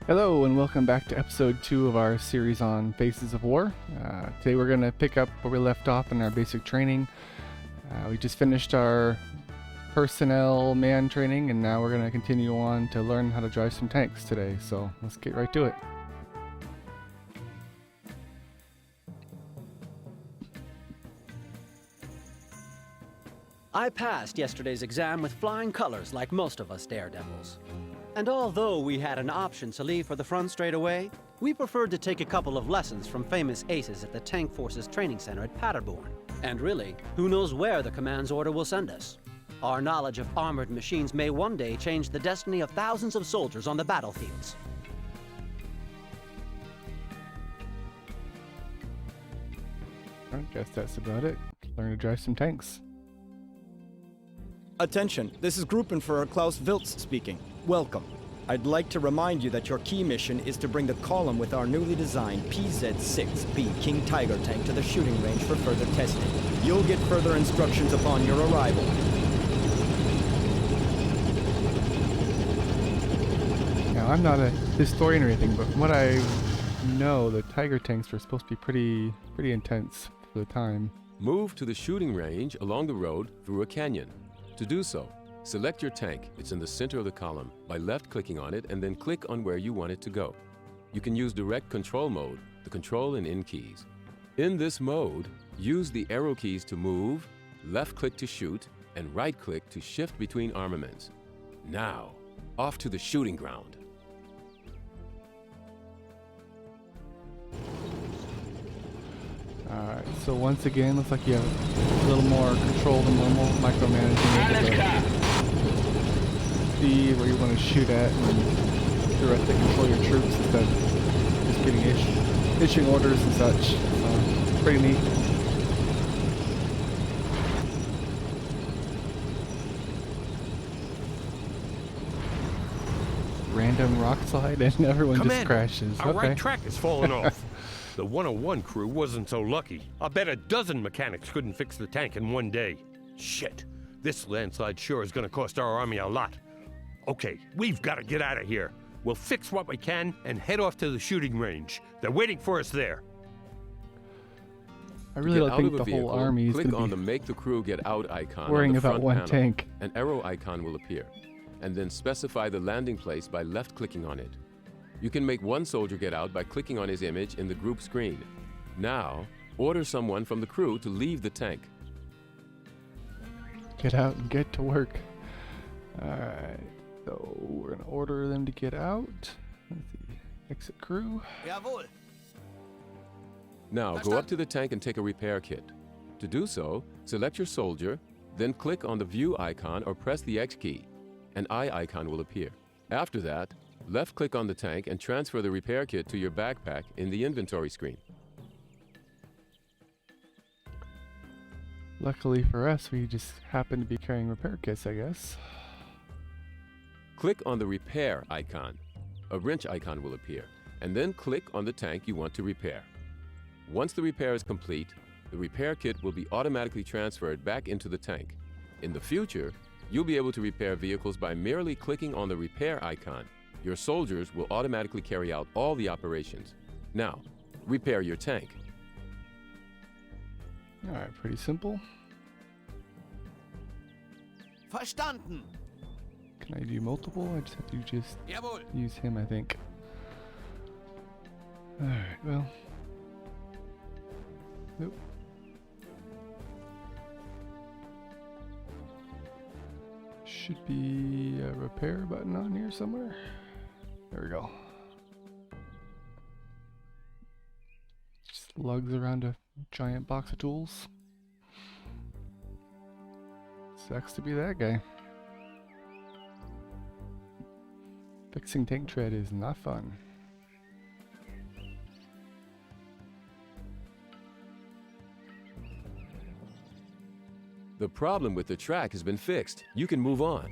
Hello and welcome back to episode 2 of our series on Faces of War. Today we're going to pick up where we left off in our basic training. We just finished our personnel man training and now we're going to continue on to learn how to drive some tanks today. So let's get right to it. I passed yesterday's exam with flying colors like most of us daredevils. And although we had an option to leave for the front straight away, we preferred to take a couple of lessons from famous aces at the Tank Forces Training Center at Paderborn. And really, who knows where the command's order will send us? Our knowledge of armored machines may one day change the destiny of thousands of soldiers on the battlefields. I guess that's about it. Learn to drive some tanks. Attention, this is Gruppenführer Klaus Wiltz speaking. Welcome. I'd like to remind you that your key mission is to bring the column with our newly designed PZ-6B King Tiger tank to the shooting range for further testing. You'll get further instructions upon your arrival. Now, I'm not a historian or anything, but from what I know, the Tiger tanks were supposed to be pretty intense for the time. Move to the shooting range along the road through a canyon. To do so, select your tank, it's in the center of the column, by left-clicking on it and then click on where you want it to go. You can use direct control mode, the control and in keys. In this mode, use the arrow keys to move, left-click to shoot, and right-click to shift between armaments. Now, off to the shooting ground. Alright, so once again, looks like you have a little more control than normal, micromanaging speed where you want to shoot at and directly control your troops instead of just getting issuing orders and such. So, pretty neat. Random rock slide and everyone just crashes. Our right track is falling off. The 101 crew wasn't so lucky. I bet a dozen mechanics couldn't fix the tank in one day. Shit, this landslide sure is gonna cost our army a lot. Okay, we've gotta get out of here. We'll fix what we can and head off to the shooting range. They're waiting for us there. I really don't think the whole army is click going on to the Make the Crew Get Out icon worrying on the about front one panel. tank. An arrow icon will appear, and then specify the landing place by left-clicking on it. You can make one soldier get out by clicking on his image in the group screen. Now, order someone from the crew to leave the tank. Get out and get to work. Alright, so we're going to order them to get out. Let's see. Exit crew. Jawohl. Now, go up to the tank and take a repair kit. To do so, select your soldier, then click on the View icon or press the X key. An eye icon will appear. After that, left-click on the tank and transfer the repair kit to your backpack in the inventory screen. Luckily for us, we just happen to be carrying repair kits, I guess. Click on the Repair icon. A wrench icon will appear, and then click on the tank you want to repair. Once the repair is complete, the repair kit will be automatically transferred back into the tank. In the future, you'll be able to repair vehicles by merely clicking on the Repair icon. Your soldiers will automatically carry out all the operations. Now, repair your tank. Alright, pretty simple. Verstanden. Can I do multiple? I just have to Jawohl. use him, I think. Alright, well. Nope. Should be a repair button on here somewhere. There we go. Just lugs around a giant box of tools. Sucks to be that guy. Fixing tank tread is not fun. The problem with the track has been fixed. You can move on.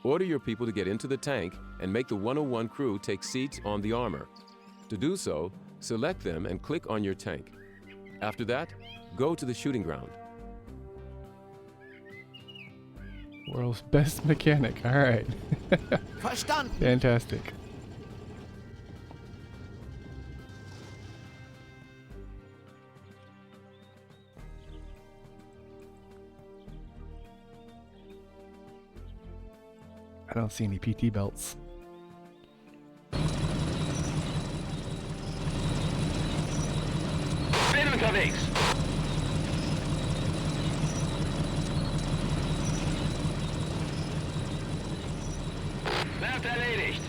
Order your people to get into the tank and make the 101 crew take seats on the armor. To do so, select them and click on your tank. After that, go to the shooting ground. World's best mechanic. All right. Verstanden. Fantastic. I don't see any PT belts. Bin unterwegs. Wird erledigt.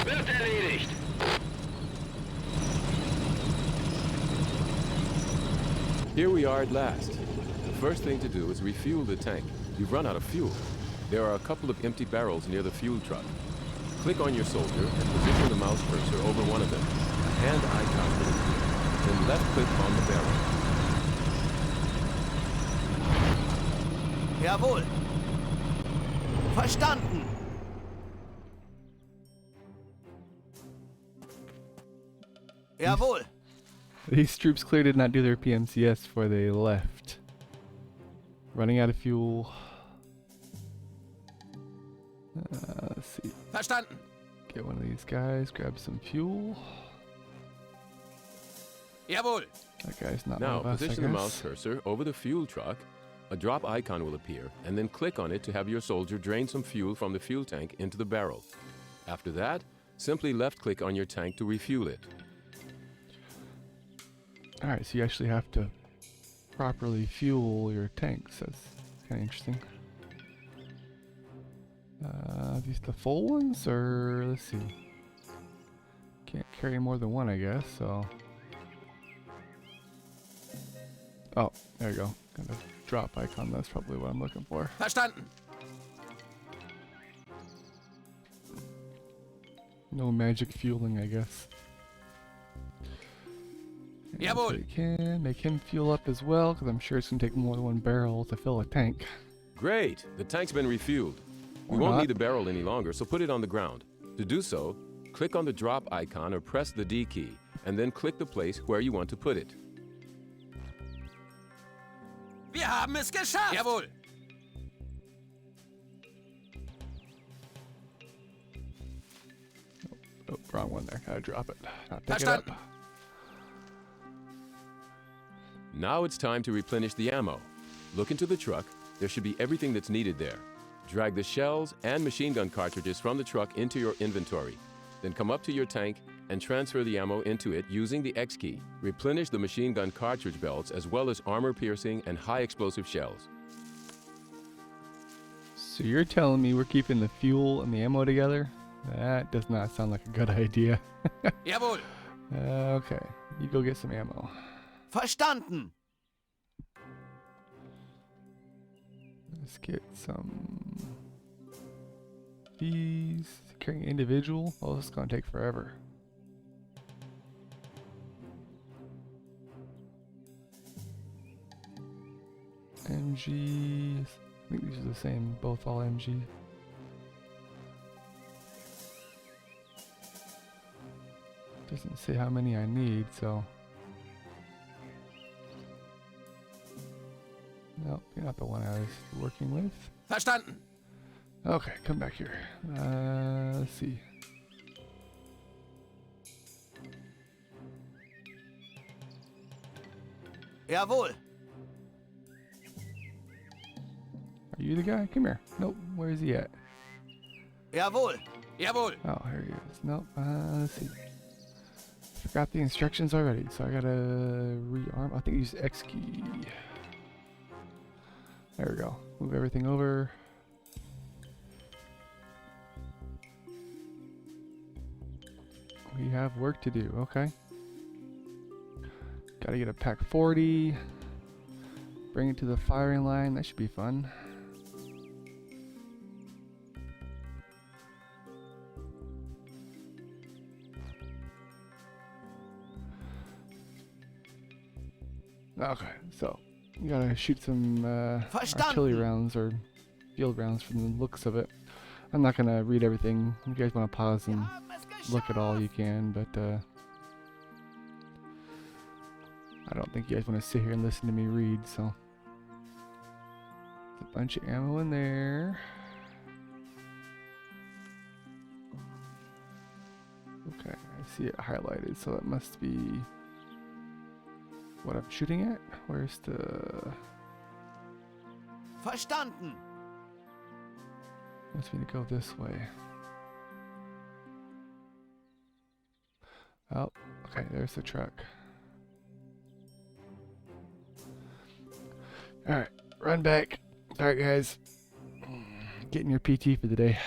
Wird erledigt. Here we are at last. The first thing to do is refuel the tank. You've run out of fuel. There are a couple of empty barrels near the fuel truck. Click on your soldier and position the mouse cursor over one of them. A hand icon will appear. Then left-click on the barrel. Jawohl. Verstanden. Jawohl. These troops clearly did not do their PMCS before they left. Running out of fuel. Let's see. Verstanden. Get one of these guys, grab some fuel. Jawohl. That guy's not Now, one of us, I position the guess. mouse cursor over the fuel truck. A drop icon will appear, and then click on it to have your soldier drain some fuel from the fuel tank into the barrel. After that, simply left-click on your tank to refuel it. Alright, so you actually have to properly fuel your tanks. That's kind of interesting. These the full ones, or let's see. Can't carry more than one, I guess, so. Oh, there you go. Got a drop icon. That's probably what I'm looking for. Verstanden. No magic fueling, I guess. And Jawohl. so you can make him fuel up as well, because I'm sure it's going to take more than one barrel to fill a tank. Great! The tank's been refueled. We Or won't not. need the barrel any longer, so put it on the ground. To do so, click on the drop icon or press the D key, and then click the place where you want to put it. Wir haben es geschafft. Jawohl. Oh, wrong one there. Gotta drop it. Not pick it up. Verstanden. Now it's time to replenish the ammo. Look into the truck. There should be everything that's needed there. Drag the shells and machine gun cartridges from the truck into your inventory. Then come up to your tank and transfer the ammo into it using the X key. Replenish the machine gun cartridge belts as well as armor-piercing and high-explosive shells. So you're telling me we're keeping the fuel and the ammo together? That does not sound like a good idea. Jawohl. Okay, you go get some ammo. Verstanden. Let's get some. These carrying individual. Oh, this is gonna take forever. MG. I think these are the same. Both all MG. Doesn't say how many I need, so. Nope, you're not the one I was working with. Verstanden. Okay, come back here. Let's see. Jawohl. Are you the guy? Come here. Nope, where is he at? Jawohl. Jawohl. Oh, here he is. Nope, let's see. Forgot the instructions already, so I gotta rearm. I think use X key. There we go. Move everything over. We have work to do. Okay. Gotta get a pack 40. Bring it to the firing line. That should be fun. Okay, so you gotta shoot some artillery rounds or field rounds from the looks of it. I'm not gonna read everything. If you guys want to pause and look at all you can, but I don't think you guys want to sit here and listen to me read, so. There's a bunch of ammo in there. Okay, I see it highlighted, so that must be what I'm shooting at. Where's the... Verstanden. Wants me to go this way. Oh, okay, there's the truck. Alright, run back. Alright, guys. Getting your PT for the day.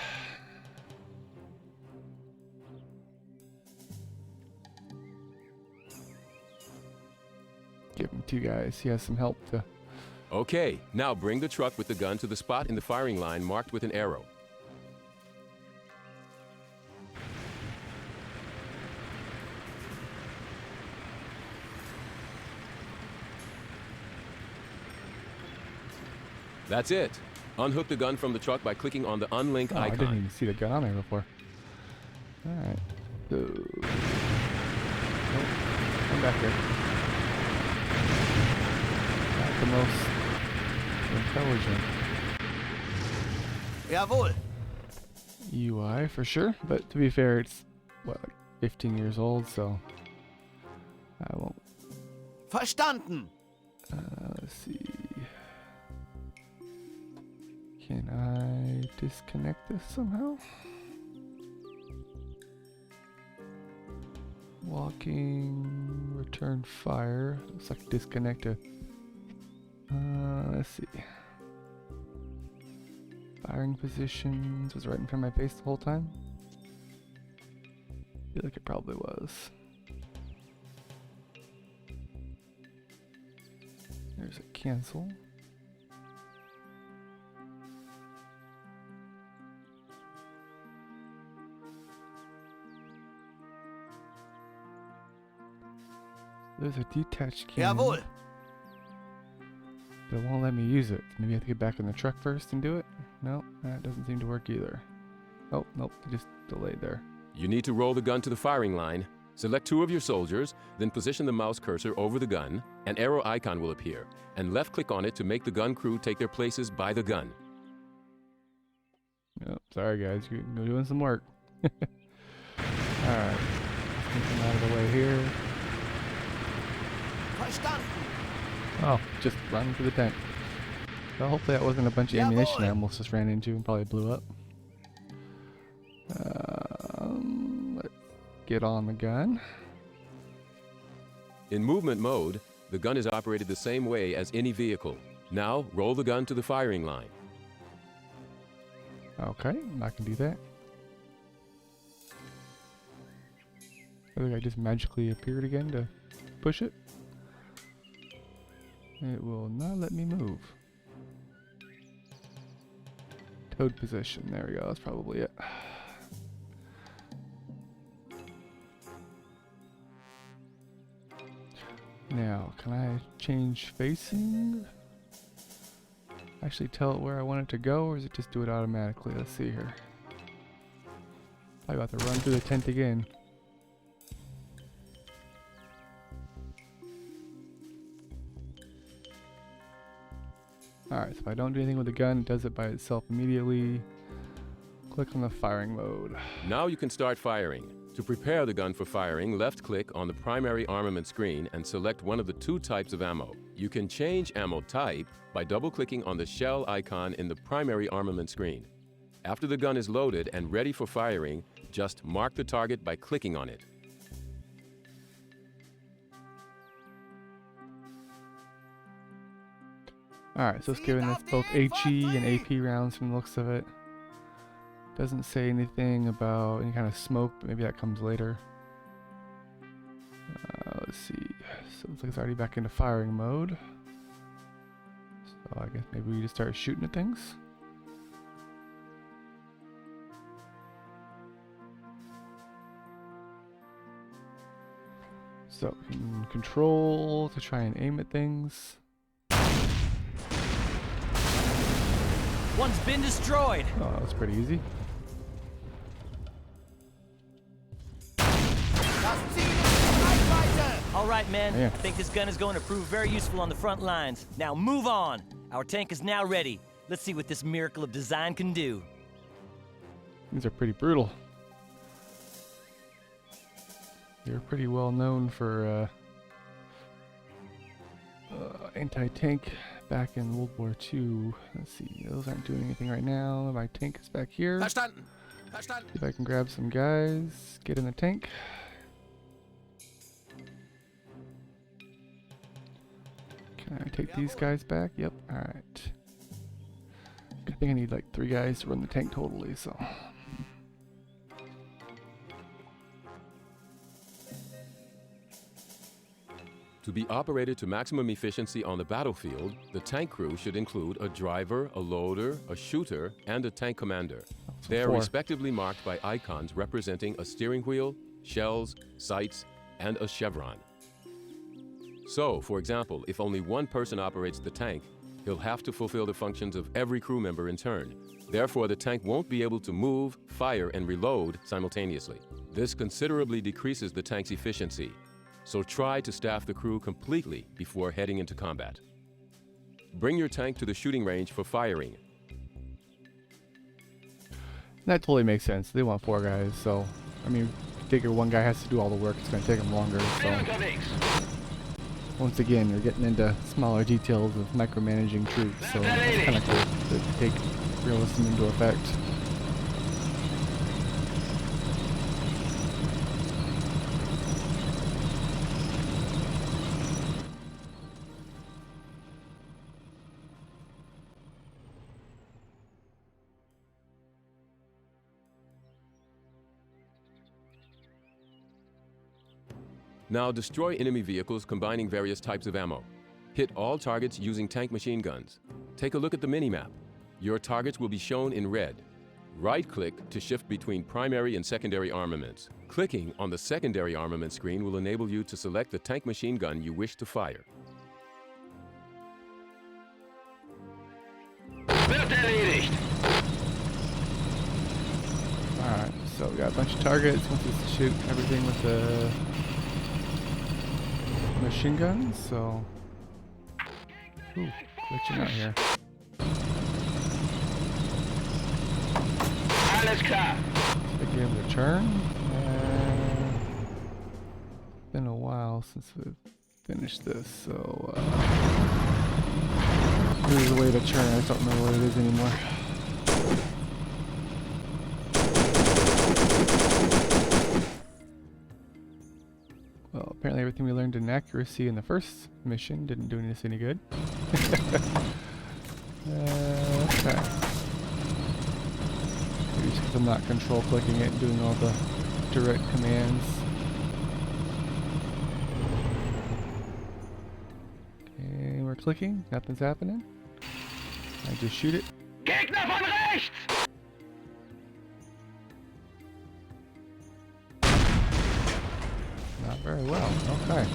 Give him 2 guys. He has some help to... Okay, now bring the truck with the gun to the spot in the firing line marked with an arrow. That's it. Unhook the gun from the truck by clicking on the unlink Oh, I icon. didn't even see the gun on there before. Alright. So... Nope. Come back here. Not the most intelligent Jawohl. UI for sure, but to be fair, it's what, like 15 years old, so I won't. Verstanden. Let's see. Can I disconnect this somehow? Walking, return fire. Looks like disconnect it. Let's see. Firing positions was right in front of my face the whole time. Feel like it probably was. There's a cancel. There's a detached cannon. Jawohl. But it won't let me use it. Maybe I have to get back in the truck first and do it? No, that doesn't seem to work either. Oh, nope, it just delayed there. You need to roll the gun to the firing line. Select 2 of your soldiers, then position the mouse cursor over the gun. An arrow icon will appear, and left-click on it to make the gun crew take their places by the gun. Yep, sorry guys, you're doing some work. Alright, get them out of the way here. Verstanden. Oh, just run for the tank. Well, hopefully that wasn't a bunch of ammunition I almost just ran into and probably blew up. Let's get on the gun. In movement mode, the gun is operated the same way as any vehicle. Now, roll the gun to the firing line. Okay, I can do that. I think I just magically appeared again to push it. It will not let me move. Toad position. There we go. That's probably it. Now, can I change facing? Actually tell it where I want it to go, or is it just do it automatically? Let's see here. I got to run through the tent again. Alright, so if I don't do anything with the gun, it does it by itself immediately. Click on the firing mode. Now you can start firing. To prepare the gun for firing, left-click on the primary armament screen and select one of the 2 types of ammo. You can change ammo type by double-clicking on the shell icon in the primary armament screen. After the gun is loaded and ready for firing, just mark the target by clicking on it. Alright, so it's giving us both HE and AP rounds from the looks of it. Doesn't say anything about any kind of smoke, but maybe that comes later. Let's see. So it looks like it's already back into firing mode. So I guess maybe we just start shooting at things. So we can control to try and aim at things. One's been destroyed. Oh, that was pretty easy. All right, men. Yeah. I think this gun is going to prove very useful on the front lines. Now move on. Our tank is now ready. Let's see what this miracle of design can do. These are pretty brutal. They're pretty well known for Anti-tank back in World War II. Let's see, those aren't doing anything right now. My tank is back here. Verstanden. Verstanden. See if I can grab some guys, get in the tank. Can I take these guys back? Yep, alright. I think I need like 3 guys to run the tank totally, so. To be operated to maximum efficiency on the battlefield, the tank crew should include a driver, a loader, a shooter, and a tank commander. They are 4. respectively marked by icons representing a steering wheel, shells, sights, and a chevron. So, for example, if only one person operates the tank, he'll have to fulfill the functions of every crew member in turn. Therefore, the tank won't be able to move, fire, and reload simultaneously. This considerably decreases the tank's efficiency. So try to staff the crew completely before heading into combat. Bring your tank to the shooting range for firing. That totally makes sense. They want 4 guys, so I mean, figure one guy has to do all the work. It's going to take them longer. So once again, you're getting into smaller details of micromanaging troops. So it's kind of cool to take realism into effect. Now destroy enemy vehicles combining various types of ammo. Hit all targets using tank machine guns. Take a look at the minimap. Your targets will be shown in red. Right-click to shift between primary and secondary armaments. Clicking on the secondary armament screen will enable you to select the tank machine gun you wish to fire. Alright, so we got a bunch of targets. Wants us to shoot everything with the machine guns, so. Ooh, glitching out here. Alles klar. Should I give it a turn? Been a while since we've finished this, so. There's a way to turn. I just don't remember what it is anymore. Well, apparently everything we learned in accuracy in the first mission didn't do us any good. Okay. Maybe just because I'm not control clicking it and doing all the direct commands. Okay, we're clicking. Nothing's happening. I just shoot it. Gegner von rechts! Not very well. Okay.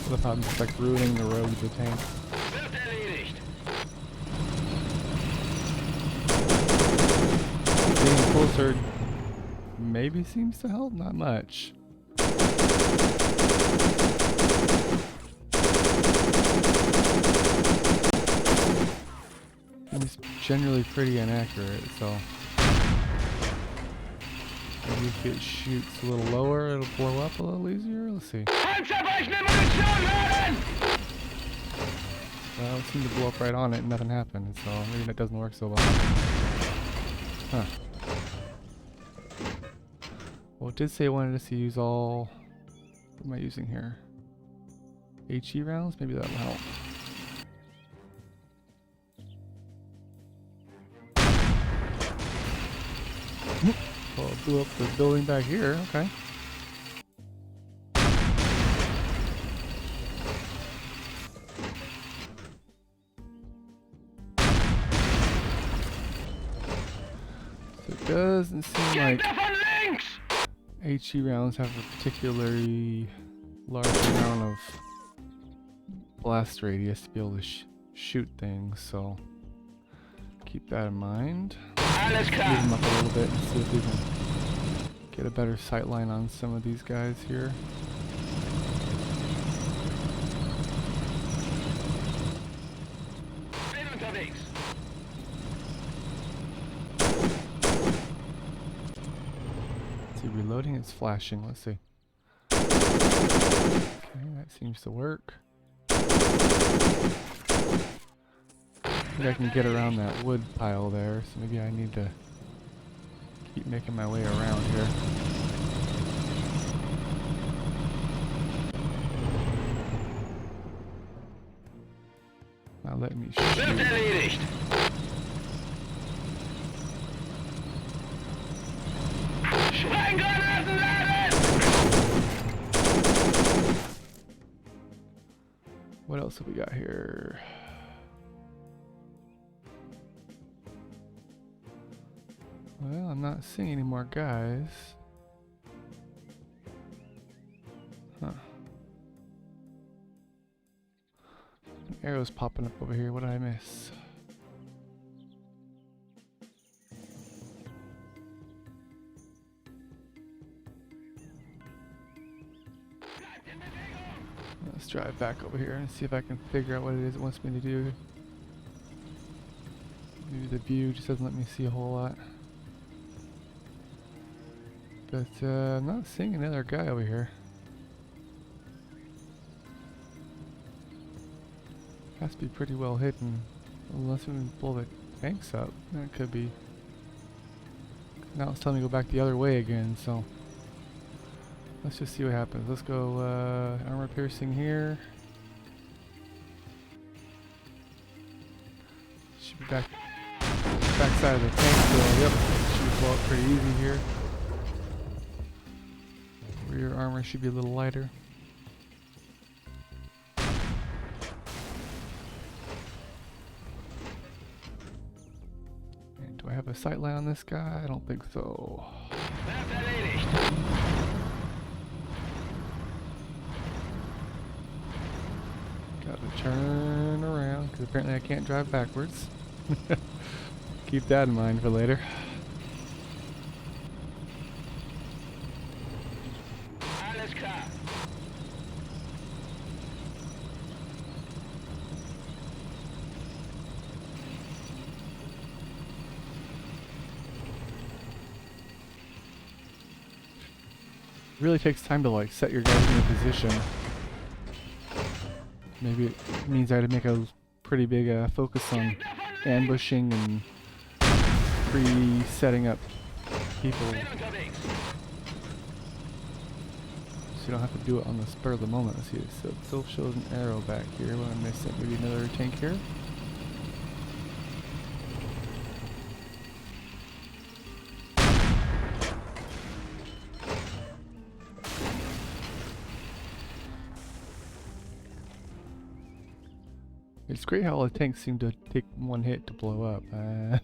What if I'm just like ruining the road with the tank? Wird erledigt. Being closer maybe seems to help, not much. It's generally pretty inaccurate, so maybe if it shoots a little lower, it'll blow up a little easier. Let's see. Panzerbrechende Munition laden! Well, it seemed to blow up right on it and nothing happened, so maybe that doesn't work so well. Huh. Well, it did say it wanted us to use all. What am I using here? HE rounds? Maybe that'll help. Well, it blew up the building back here. Okay. So it doesn't seem like Gegner von links! HE rounds have a particularly large amount of blast radius to be able to shoot things, so keep that in mind. Alles Move klar. them up a little bit and see if we can get a better sight line on some of these guys here. Bin unterwegs. reloading? It's flashing. Let's see. Okay, that seems to work. Maybe I can get around that wood pile there, so maybe I need to keep making my way around here. Now let me Wird shoot. erledigt. Sprenggranaten laden! What else have we got here? Well, I'm not seeing any more guys. Huh. An arrow's popping up over here. What did I miss? Let's drive back over here and see if I can figure out what it is it wants me to do. Maybe the view just doesn't let me see a whole lot. But I'm not seeing another guy over here. Has to be pretty well hidden. Unless we blow the tanks up. That could be. Now it's telling me to go back the other way again, so let's just see what happens. Let's go armor piercing here. Should be back side of the tank, so yep, should blow up pretty easy here. Rear armor should be a little lighter. And do I have a sight line on this guy? I don't think so. Wird erledigt. Gotta turn around, because apparently I can't drive backwards. Keep that in mind for later. Alles klar. It really takes time to like set your guys in a position. Maybe it means I had to make a pretty big focus on ambushing and pre-setting up people, Bin unterwegs. so you don't have to do it on the spur of the moment. Let's see, so it still shows an arrow back here. What am I missing? Maybe another tank here? It's great how all the tanks seem to take one hit to blow up. I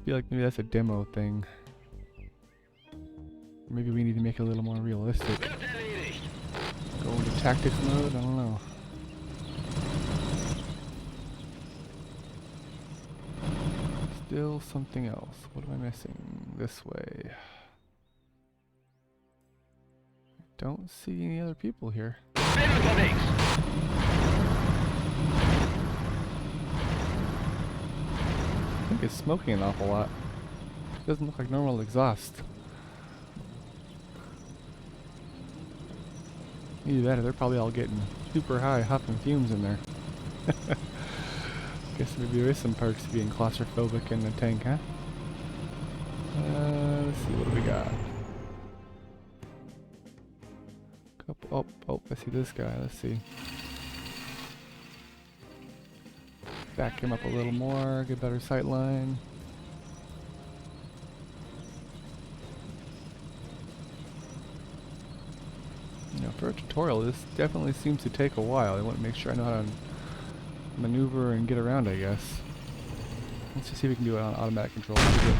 feel like maybe that's a demo thing. Or maybe we need to make it a little more realistic. Wird erledigt. Go into tactics mode? I don't know. Still something else. What am I missing? This way. Don't see any other people here. Bin unterwegs. I think it's smoking an awful lot. Doesn't look like normal exhaust. Either that or they're probably all getting super high huffing fumes in there. Guess maybe there is some perks to being claustrophobic in the tank, huh? Let's see, what do we got? Couple, oh, I see this guy, let's see. Back him up a little more, get better sight line. You know, for a tutorial, this definitely seems to take a while. I want to make sure I know how to maneuver and get around, I guess. Let's just see if we can do it on automatic control. You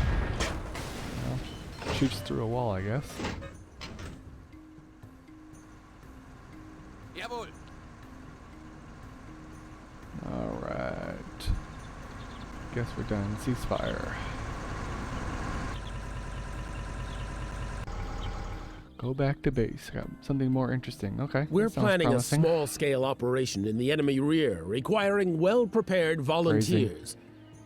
know, shoots through a wall, I guess. Jawohl. Alright. Guess we're done. Ceasefire. Go back to base. Got something more interesting. Okay. We're that sounds planning promising. a small-scale operation in the enemy rear, requiring well-prepared volunteers.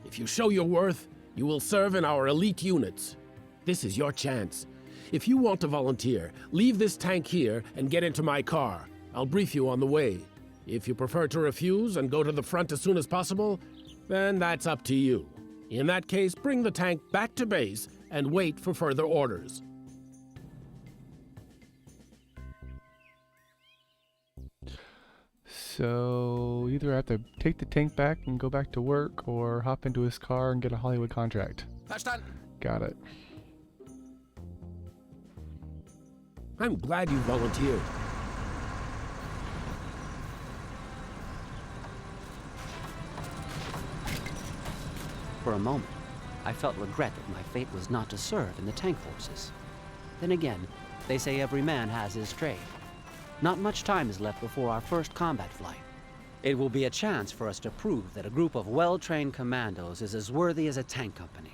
If you show your worth, you will serve in our elite units. This is your chance. If you want to volunteer, leave this tank here and get into my car. I'll brief you on the way. If you prefer to refuse and go to the front as soon as possible, then that's up to you. In that case, bring the tank back to base and wait for further orders. So either I have to take the tank back and go back to work, or hop into his car and get a Hollywood contract. Verstanden. Got it. I'm glad you volunteered. For a moment, I felt regret that my fate was not to serve in the tank forces. Then again, they say every man has his trade. Not much time is left before our first combat flight. It will be a chance for us to prove that a group of well-trained commandos is as worthy as a tank company.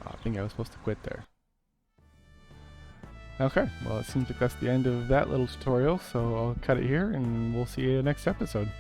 I think I was supposed to quit there. Okay, well, it seems like that's the end of that little tutorial, so I'll cut it here and we'll see you next episode.